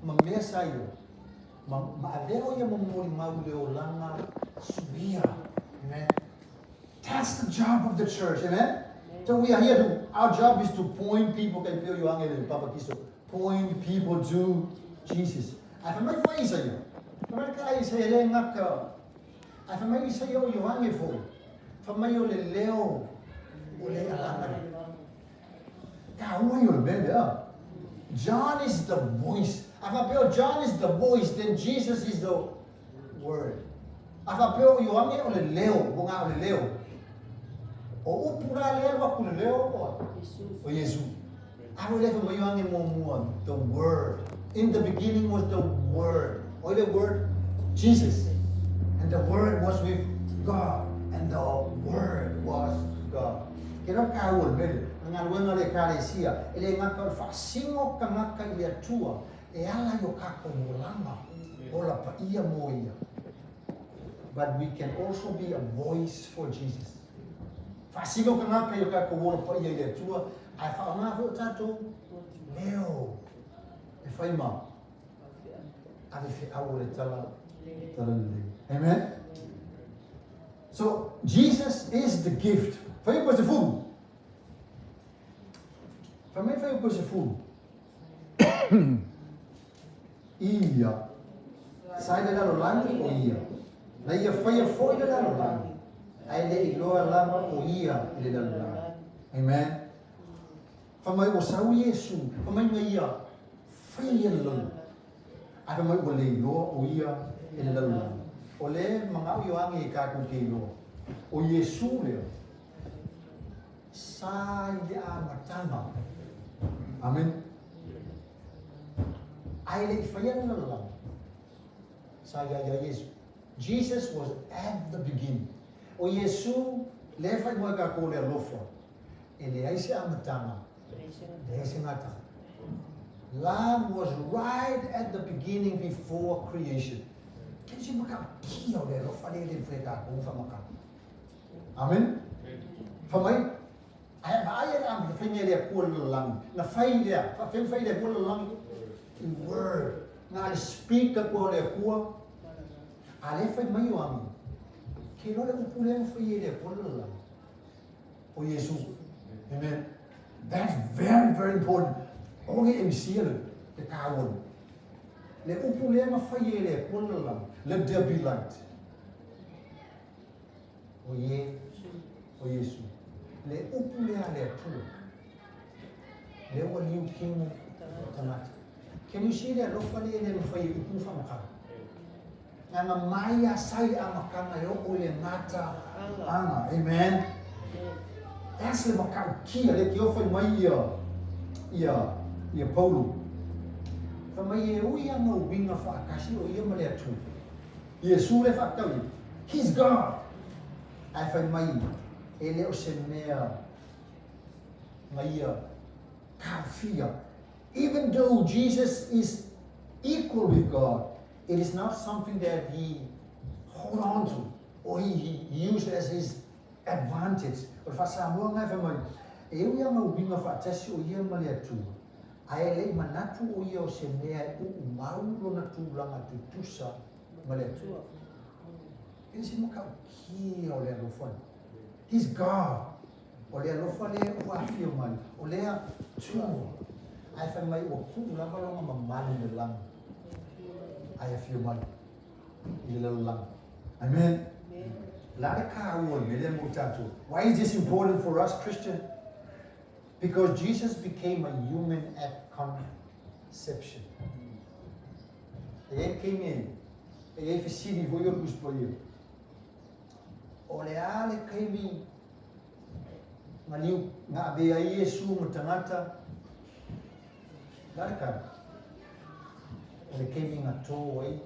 mamea sayo. Ma'aleo ya mamuri mauleo langa subia. Amen. That's the job of the church. Amen. So we are here to, our job is to point people, kay Pio Yohangel and Papa Kiso, point people to Jesus. Ay famay fo isa yo. Famay ka isa ele ngaka. Ay famay isa yo Yohangel fo. Famay yo leleo ule alangan. Kawa yo beda. John is the voice. If John is the voice, then Jesus is the word. If Yohangel o leleo, bunga o leleo. O upura leo wa kuleo o Yesu. Ano lefo mo yung mo the word. In the beginning was the word. O the word Jesus. And the word was with God. And the word was God. Kaya kawul bel. Ang alwan na lekalesia. Ele nga ka fasingo ka nga ka tua. E ala yo ka ko mulama. Ola pa iya mo iya. But we can also be a voice for Jesus. Fasingo ka nga kayo ka kuwolo pa iya tua, ay fa nga ho tato leo. E fai ma. Ave fi awole tala le. Amen. So Jesus is the gift. Fai po sa food. Fai po sa food. Iya. Sai da lo langi o iya. Na ia fai foi da lo langi. Ay le igloa lama o ia le dalang. Amen. Famay o sa Yesu, famay nga ia fayan lang. Ay famay o le igloa o ia le dalang. O le mga uyang ikakong kilo. O Yesu le sa ia matama. Amen. Ay le fayan lang. Sa ia Yesu. Jesus was at the beginning. O Yesu lefa mo ka ko le lofa. Ele ai se amatanga. Ele se ngata. Lamb was right at the beginning before creation. Can you maka kiyo le lofa le freka ko fa maka. Amen. Famay ay am fanya le ko lang. Na fay le, fay le ko lang in word. Na speak ko le ko. Ale fay mayo am. Kilo le upuleng fayele polala. O Yesu. Amen. That's very, very important. Only MCL the kawon. Le upuleng fayele polala. Let there be light. O Yesu. Le upuleng le tu. Le waliu king tamat. Can you see that? Lo fayele le fayele upu famaka. Nga maya sai amakanga yo ule ngata anga. Amen. That's the makau kia le kio foi mai ia Paulo. Fa mai e uia no winga fa akashi o ia male atu. Yesu le fa tau. He's God. Ai fa mai ele o se mea mai kafia. Even though Jesus is equal with God, it is not something that he hold on to or he used as his advantage. Or fasamu nga fa mai. Eu ia mau binga fa tasi o ia male atu. Ai le manatu o ia o se mea u mau lo na tu langa tu tusa male atu. Isi mo ka ki o le lofon. He's God. O le lofon le o afio mai. O le tu. Ai fa mai o ku la ba lo mamali le lang. I feel money. Amen. Why is this important for us, Christian? Because Jesus became a human at conception. Ele came in. Ele fez city for your gospel. Oleale came Maliu nga be Yesu mutangata. Darka. Ele came in a toy,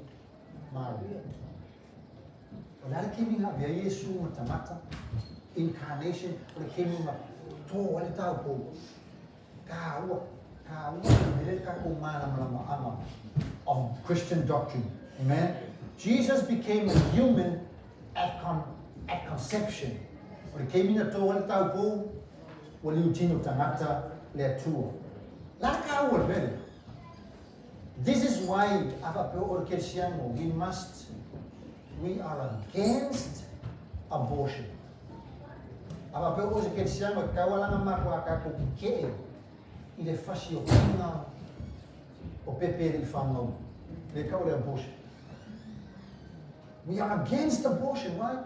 Maria. Ele came in a Yesu mutamata, incarnation. Ele came in a toy, ele tau po. Kawa, ele kakumana of Christian doctrine. Amen. Jesus became a human at conception. Ele came in a toy, ele tau po. Ele utino tamata le tuo. La kawa, very. This is why we are against abortion. We are against abortion. Why?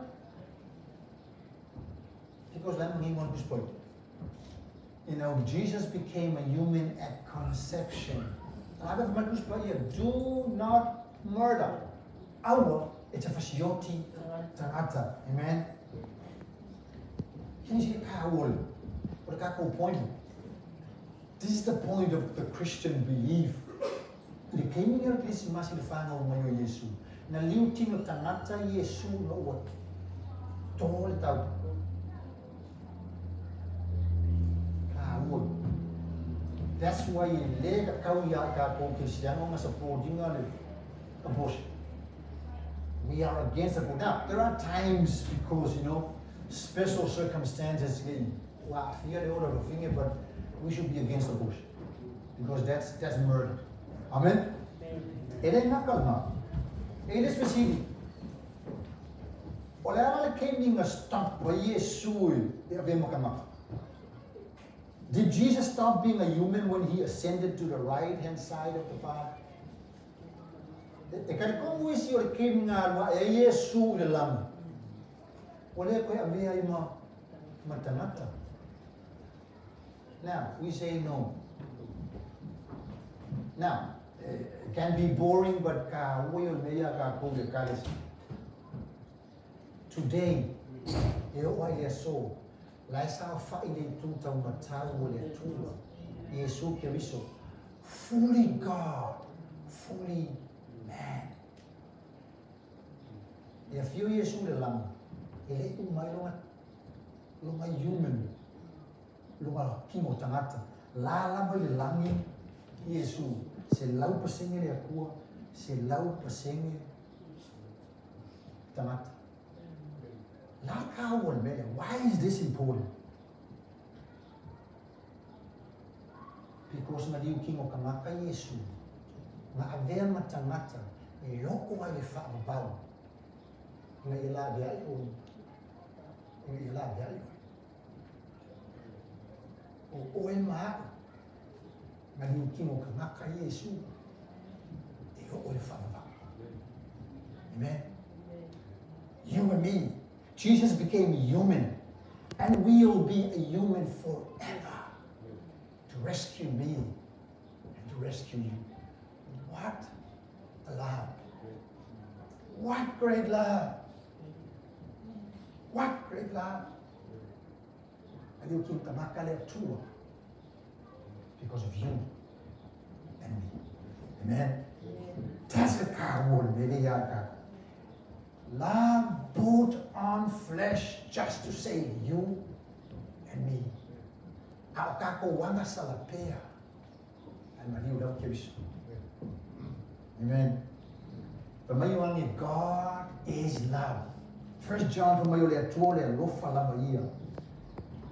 Because Jesus became a human at conception. Do not murder. It's a fasioti tangata. Amen. This is the point of the Christian belief. Na liu tino tangata Yesu no wa tol tau kaul. That's why le kau ya ka ko Cristiano ma supporting abortion. We are against it. Now there are times because special circumstances fear the order of a finger, but we should be against abortion because that's murder. Amen. It ain't not gonna. It is specific. Did Jesus stop being a human when he ascended to the right hand side of the Father? Now, we say no. Now, it can be boring, but today, fully God, fully man. A few years old, human, kimo tangata, la langin, Yesu. Se lau pasenge le akua, se lau pasenge tamata. Why is this important? Because na diu kingo kamaka Yesu, na avea matangata, e loko ai le whaababau. Nga ila biai o, nga ila biai o. O oe maa, na diu kingo kamaka Yesu, e loko le whaababau. Amen. You and me. Jesus became human, and will be a human forever to rescue me and to rescue you. What a love! What great love! What great love! And you keep the makale too because of you and me. Amen. That's a car word, maybe love put on flesh just to save you and me. Aokako wanga salapea. And Maria love kibish. Amen. But mayuangi, God is love. 1 John to mayo le tuole lofa la Maria.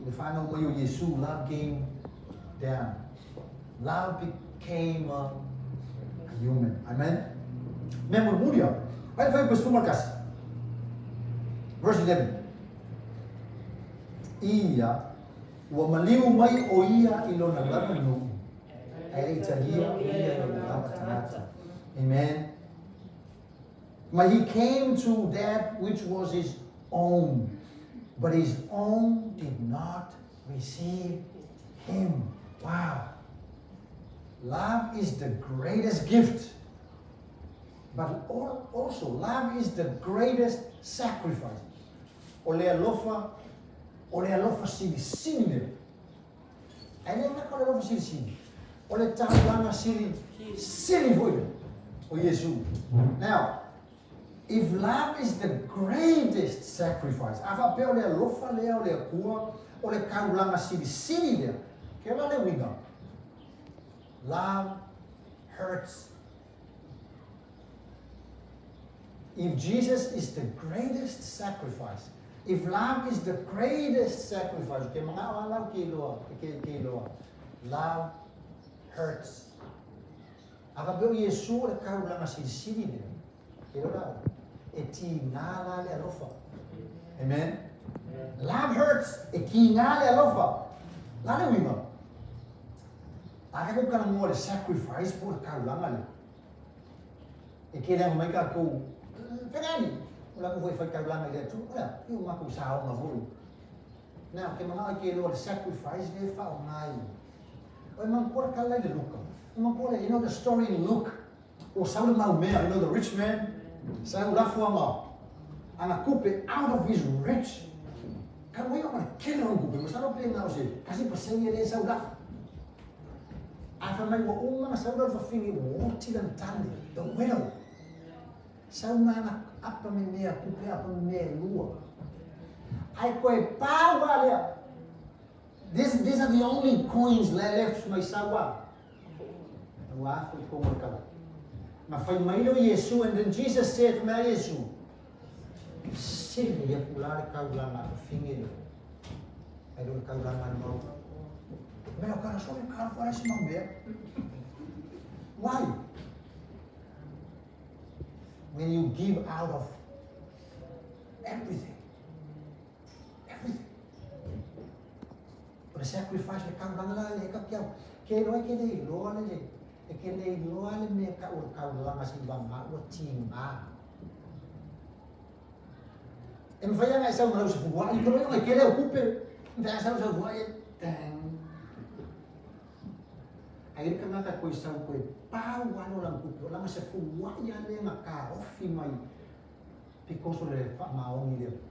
The final mayo Yesu love came down. Love became a human. Amen. Memor mulia. Vai pessoa Verse 11. Ia wa maliu mai o ia ilona lanu. Ai italia ia ilona tanata. Amen. But he came to that which was his own, but his own did not receive him. Wow. Love is the greatest gift. But also, love is the greatest sacrifice. Ole alofa sili. And then not alofa sili. Ole tangana sili foi. O Yesu. Now, if love is the greatest sacrifice, afa pe ole alofa le ole akua, ole kaulanga sili there. Kela le winga. Love hurts. If Jesus is the greatest sacrifice, if love is the greatest sacrifice, love hurts. Aka be Yesu le kau langa sili ne. Kero la. E ti ngala le alofa. Amen. Love hurts. E ki ngale alofa. Lale wima. Aka ko kana mo le sacrifice por kau langa le. E ke le mai ka ko. Pegani. Ula ko foi kau langa le tu. Ula, eu maku sa o ngavulu. Now, ke mga ke lo le sacrifice le fa o ngai. O man por kala le luka. You know the story in Luke? O Saul Maumea, you know the rich man? Saul Rafuama. And a coupe out of his rich. Kan we want to kill him coupe. Mas ano pa yung say? Kasi pasaya le Saul Raf. Afa may wa uma Saul Raf fili woti lang tani. The widow. Saul mana apa minea coupe apa minea lua. Ay koe pawa le. These are the only coins left from my sawa. Wafu kumurkala. Na fai mailo Yesu, and then Jesus said to me, Yesu, sili ya pular kaulanga fingir. I don't kaulanga no. Pero cara só me cara parece uma mulher. Why? When you give out of everything. But the sacrifice le kaulanga la le kapiao. Que no é que dei lo ale. E ke nei loa le me ka ur kaulanga si wanga o tinga. E me whaia ngai sau marau se fuwa, i koro ngai kere o kupe, me sau sau fuwa e tang. Ai ka ngata koe sau koe pau ano lang kupe, o langa se fuwa ia le nga ka ofi mai, pikoso le wha maongi le.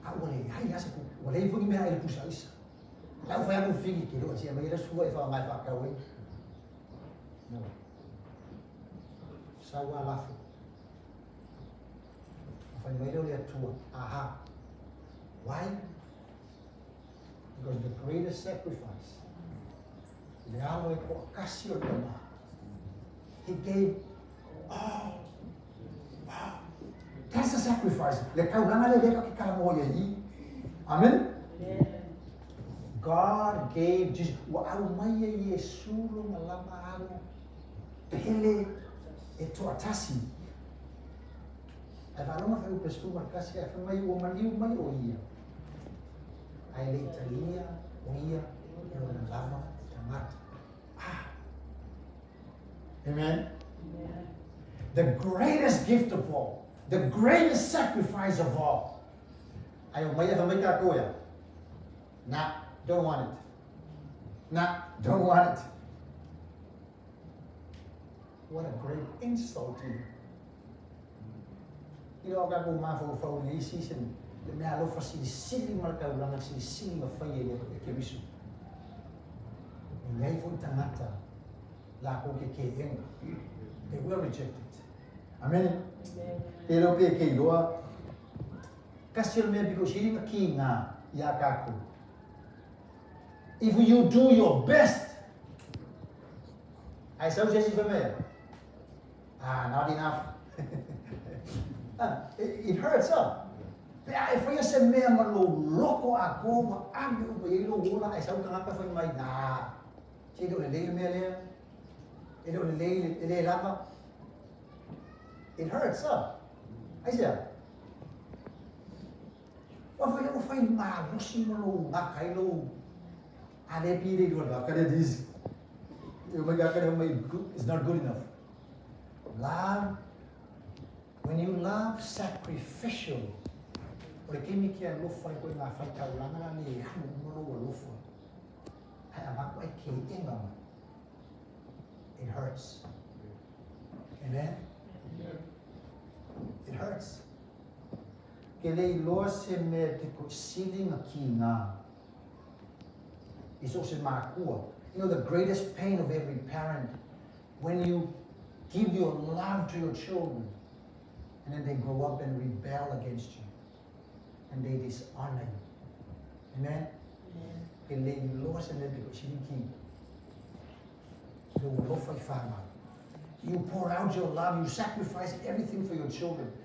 A wale ai asa kupe, wale i fungi mea ele pusa isa. Lau whaia ku figi kero, tia mai ira suwa e wha ngai whakau e. No. Sawa lafu. Fanyo le atua. Aha. Why? Because the greatest sacrifice. Le alo e ko kasi o tama. He gave. Oh. Wow. That's the sacrifice. Le kaulanga le leka ki kalamoya yi. Amen. God gave Jesus. Wa au mai Yesu lo malama alo. Pele e to atasi. E valoma fa o pestu marcasi e fa mai o maliu mai o ia. Ai le Italia o ia e o lama tamata. Ah. Amen. The greatest gift of all, the greatest sacrifice of all. Ai o mai fa mai ka koia. Nah, don't want it. Nah, don't want it. What a great insult to you. You know, I got my phone in season. The man I love for sili marka ulang sili mafaya ya kebisu. Ngai fun tangata la ko ke enga. They will reject it. Amen. Pero pe ke loa kasir me because sili makinga ya kaku. If you do your best, I saw Jesse Vermeer. Not enough. It hurts, huh? If I say me malo loko ako maagi o bayilo wala ay sa utang ka fay may na. Sido le me le. Ido le lama. It hurts, huh? I said. Wa fay malo si malo ngakaylo. Ade pili do ba kada dis. You may get it's not good enough. Love, when you love sacrificial, porque me que lo foi com a falta lá na minha lo foi. I am not quite kidding. It hurts. Amen. It hurts. Que lei losse médico sitting aqui na. Isso se marcou. You know the greatest pain of every parent when you give your love to your children and then they grow up and rebel against you and they dishonor you. Amen? You pour out your love, you sacrifice everything for your children.